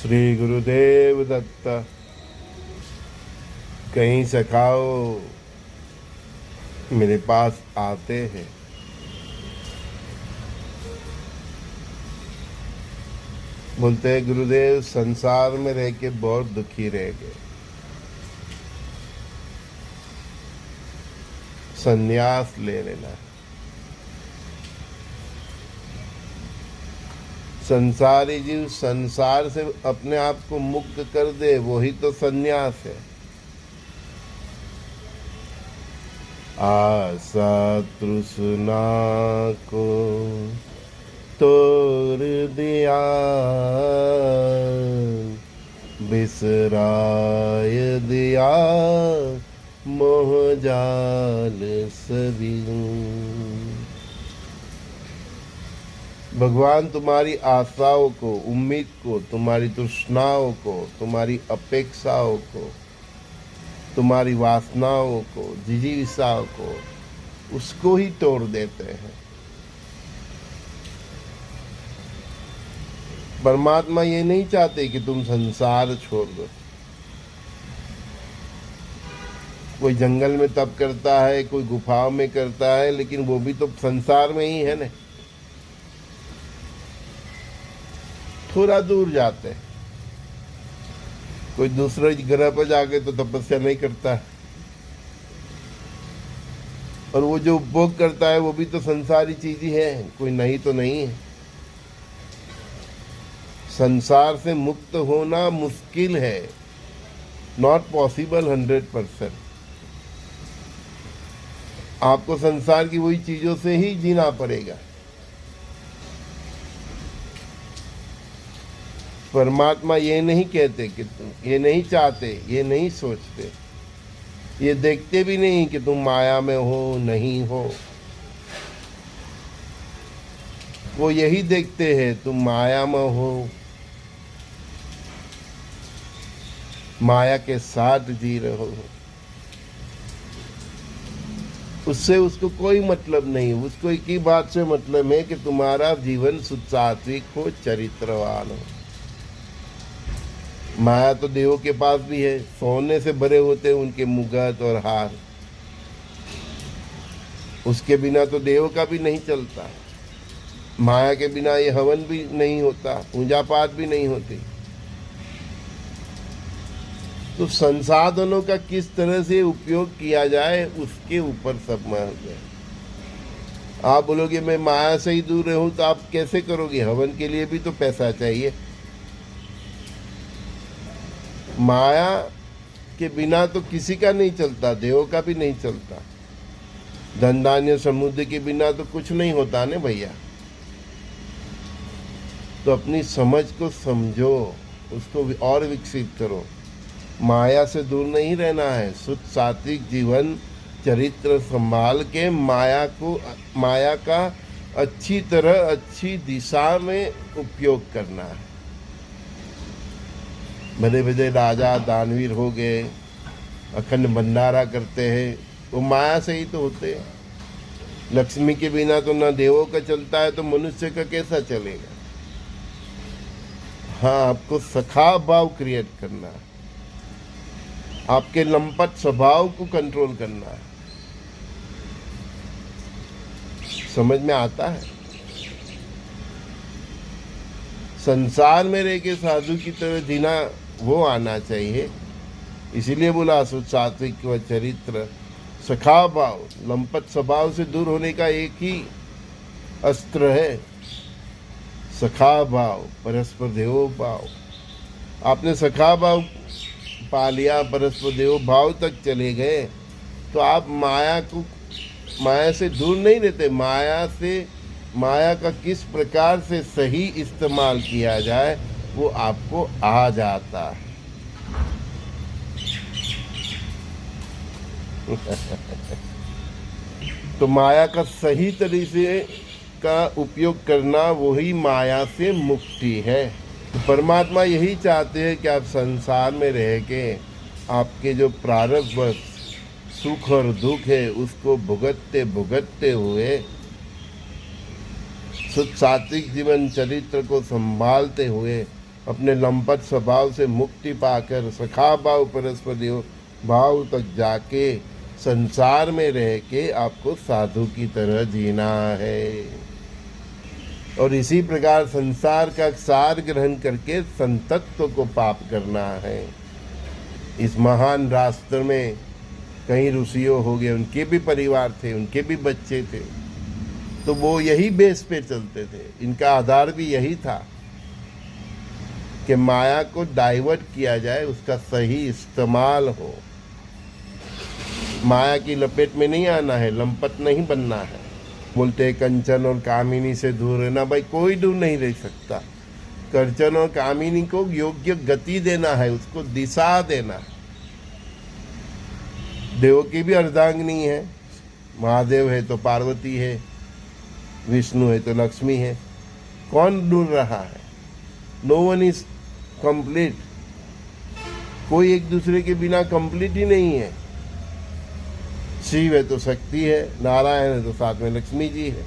श्री गुरुदेव दत्त। कहीं सखाओ मेरे पास आते हैं, बोलते हैं गुरुदेव संसार में रह के बहुत दुखी रह गए, संन्यास ले लेना। संसारी जीव संसार से अपने आप को मुक्त कर दे, वही तो संन्यास है। आशा तृष्णा को तोड़ दिया, बिसराय दिया मोह जाल सभी। भगवान तुम्हारी आशाओं को, उम्मीद को, तुम्हारी तृष्णाओं को, तुम्हारी अपेक्षाओं को, तुम्हारी वासनाओं को, जिजीविषाओं को, उसको ही तोड़ देते हैं। परमात्मा ये नहीं चाहते कि तुम संसार छोड़ दो। कोई जंगल में तप करता है, कोई गुफाओं में करता है, लेकिन वो भी तो संसार में ही है ना। थोड़ा दूर जाते हैं, कोई दूसरे ग्रह पर जाके तो तपस्या नहीं करता है, और वो जो उपभोग करता है वो भी तो संसारी चीज ही है, कोई नहीं तो नहीं है। संसार से मुक्त होना मुश्किल है, नॉट पॉसिबल 100%। आपको संसार की वही चीजों से ही जीना पड़ेगा। परमात्मा ये नहीं कहते कि तुम, ये नहीं चाहते, ये नहीं सोचते, ये देखते भी नहीं कि तुम माया में हो नहीं हो। वो यही देखते हैं तुम माया में हो, माया के साथ जी रहे हो। उससे उसको कोई मतलब नहीं, उसको एक ही बात से मतलब है कि तुम्हारा जीवन सुसात्विक हो, चरित्रवान हो। माया तो देवों के पास भी है, सोने से भरे होते हैं उनके मुगट और हार, उसके बिना तो देवों का भी नहीं चलता। माया के बिना ये हवन भी नहीं होता, पूजा पाठ भी नहीं होती। तो संसाधनों का किस तरह से उपयोग किया जाए उसके ऊपर सब महत्व है। आप बोलोगे मैं माया से ही दूर रहूं, तो आप कैसे करोगे? हवन के लिए भी तो पैसा चाहिए। माया के बिना तो किसी का नहीं चलता, देवों का भी नहीं चलता। धन धान्य समुद्र के बिना तो कुछ नहीं होता ने भैया। तो अपनी समझ को समझो, उसको और विकसित करो। माया से दूर नहीं रहना है, शुद्ध सात्विक जीवन चरित्र संभाल के माया का अच्छी तरह अच्छी दिशा में उपयोग करना है। बड़े बड़े राजा दानवीर हो गए, अखंड भंडारा करते हैं, वो माया से ही तो होते हैं। लक्ष्मी के बिना तो ना देवों का चलता है, तो मनुष्य का कैसा चलेगा? हाँ, आपको सखा भाव क्रिएट करना है, आपके लंपट स्वभाव को कंट्रोल करना है। समझ में आता है? संसार में रह के साधु की तरह जीना वो आना चाहिए। इसीलिए बोला सात्विक व चरित्र, सखा भाव, लंपट स्वभाव से दूर होने का एक ही अस्त्र है, सखा भाव, परस्पर देवो भाव। आपने सखा भाव पा लिया, परस्पर देवो भाव तक चले गए, तो आप माया से दूर नहीं रहते। माया का किस प्रकार से सही इस्तेमाल किया जाए वो आपको आ जाता है। तो माया का सही तरीके का उपयोग करना वही माया से मुक्ति है। तो परमात्मा यही चाहते हैं कि आप संसार में रह के आपके जो प्रारब्ध सुख और दुख है उसको भुगतते भुगतते हुए शुद्ध सात्विक जीवन चरित्र को संभालते हुए अपने लंपट स्वभाव से मुक्ति पाकर सखा भाव परस्पर भाव तक जाके संसार में रह के आपको साधु की तरह जीना है। और इसी प्रकार संसार का सार ग्रहण करके संतत्व को पाप करना है। इस महान रास्ते में कई ऋषियों हो गए, उनके भी परिवार थे, उनके भी बच्चे थे, तो वो यही बेस पे चलते थे। इनका आधार भी यही था कि माया को डाइवर्ट किया जाए, उसका सही इस्तेमाल हो। माया की लपेट में नहीं आना है, लंपट नहीं बनना है। बोलते कंचन और कामिनी से दूर रहना, भाई कोई दूर नहीं रह सकता। कंचन और कामिनी को योग्य गति देना है, उसको दिशा देना है। देव की भी अर्धांगिनी है, महादेव है तो पार्वती है, विष्णु है तो लक्ष्मी है। कौन दूर रहा है? No one is complete. कोई एक दूसरे के बिना कंप्लीट ही नहीं है। शिव है तो शक्ति है, नारायण है तो साथ में लक्ष्मी जी है।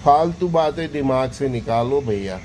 फालतू बातें दिमाग से निकालो भैया।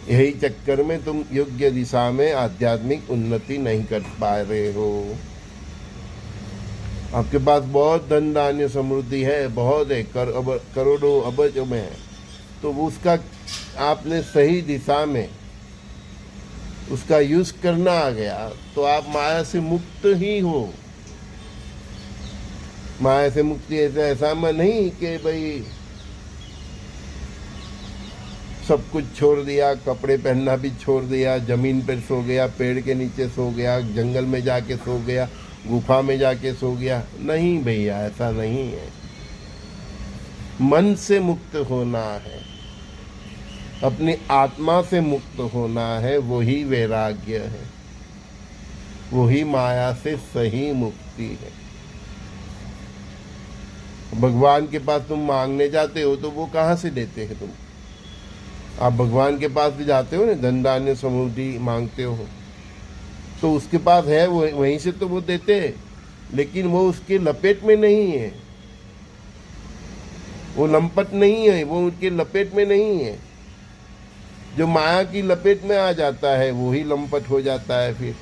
यही चक्कर में तुम योग्य दिशा में आध्यात्मिक उन्नति नहीं कर पा रहे हो। आपके पास बहुत धन धान्य समृद्धि है, बहुत है, करोड़ों अबजों में है, तो उसका आपने सही दिशा में उसका यूज करना आ गया तो आप माया से मुक्त ही हो। माया से मुक्ति ऐसा में नहीं कि भाई सब कुछ छोड़ दिया, कपड़े पहनना भी छोड़ दिया, जमीन पर सो गया, पेड़ के नीचे सो गया, जंगल में जाके सो गया, गुफा में जाके सो गया। नहीं भैया, ऐसा नहीं है। मन से मुक्त होना है, अपनी आत्मा से मुक्त होना है, वही वैराग्य है, वही माया से सही मुक्ति है। भगवान के पास तुम मांगने जाते हो तो वो कहाँ से देते हैं? तुम आप भगवान के पास भी जाते हो ना, धन धान्य समृद्धि मांगते हो तो उसके पास है, वो वहीं से तो वो देते हैं, लेकिन वो उसके लपेट में नहीं है, वो लंपट नहीं है, वो उनके लपेट में नहीं है। जो माया की लपेट में आ जाता है वही लंपट हो जाता है। फिर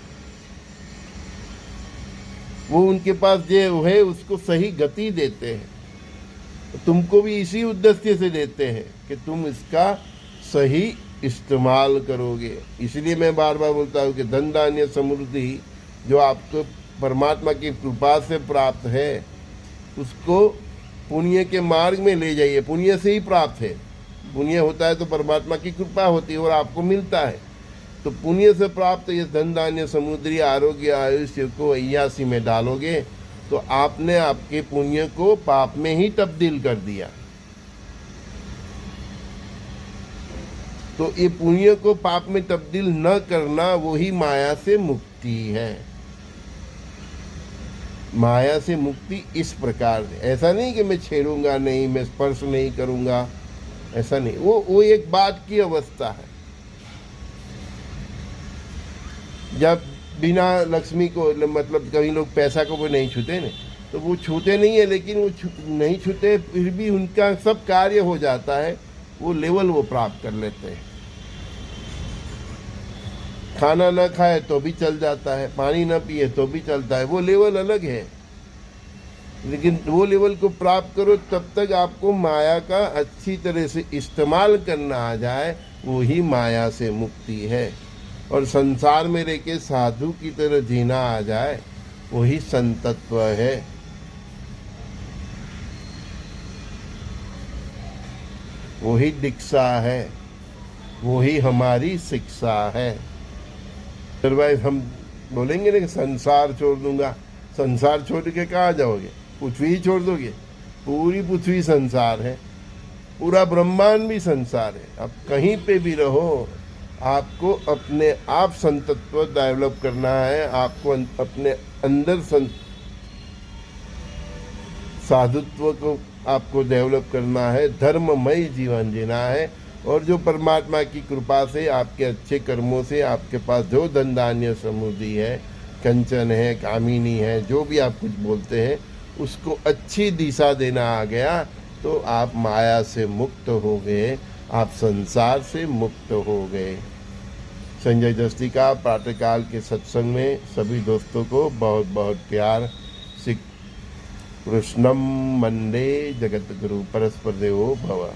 वो उनके पास जो है उसको सही गति देते हैं। तुमको भी इसी उद्देश्य से देते हैं कि तुम इसका सही इस्तेमाल करोगे। इसलिए मैं बार बार बोलता हूँ कि धन धान्य समृद्धि जो आपको परमात्मा की कृपा से प्राप्त है, उसको पुण्य के मार्ग में ले जाइए। पुण्य से ही प्राप्त है। पुण्य होता है तो परमात्मा की कृपा होती है और आपको मिलता है। तो पुण्य से प्राप्त ये धन धान्य समुद्री आरोग्य आयुष्य को अय्यासी में डालोगे तो आपने आपके पुण्य को पाप में ही तब्दील कर दिया। तो ये पुण्य को पाप में तब्दील न करना वही माया से मुक्ति है। माया से मुक्ति इस प्रकार है। ऐसा नहीं कि मैं छेड़ूंगा नहीं, मैं स्पर्श नहीं करूंगा, ऐसा नहीं। वो एक बात की अवस्था है। जब बिना लक्ष्मी को, मतलब कई लोग पैसा को वो नहीं छूते ना, तो वो छूते नहीं है, लेकिन वो नहीं छूते फिर भी उनका सब कार्य हो जाता है, वो लेवल वो प्राप्त कर लेते हैं। खाना ना खाए तो भी चल जाता है, पानी ना पिए तो भी चलता है, वो लेवल अलग है। लेकिन वो लेवल को प्राप्त करो तब तक आपको माया का अच्छी तरह से इस्तेमाल करना आ जाए, वही माया से मुक्ति है। और संसार में रह के साधु की तरह जीना आ जाए, वही संतत्व है। वही दीक्षा है, वही हमारी शिक्षा है। अदरवाइज हम बोलेंगे ना कि संसार छोड़ दूंगा, संसार छोड़ के कहाँ जाओगे? पृथ्वी ही छोड़ दोगे? पूरी पृथ्वी संसार है, पूरा ब्रह्मांड भी संसार है। अब कहीं पे भी रहो, आपको अपने आप संतत्व डेवलप करना है। आपको अपने अंदर साधुत्व को आपको डेवलप करना है, धर्ममय जीवन जीना है। और जो परमात्मा की कृपा से, आपके अच्छे कर्मों से आपके पास जो धन धान्य समृद्धि है, कंचन है, कामिनी है, जो भी आप कुछ बोलते हैं, उसको अच्छी दिशा देना आ गया तो आप माया से मुक्त हो गए, आप संसार से मुक्त हो गए। संजय जस्ती का प्रातःकाल के सत्संग में सभी दोस्तों को बहुत बहुत प्यार। श्री कृष्णम वंदे जगत गुरु परस्पर देवो भव।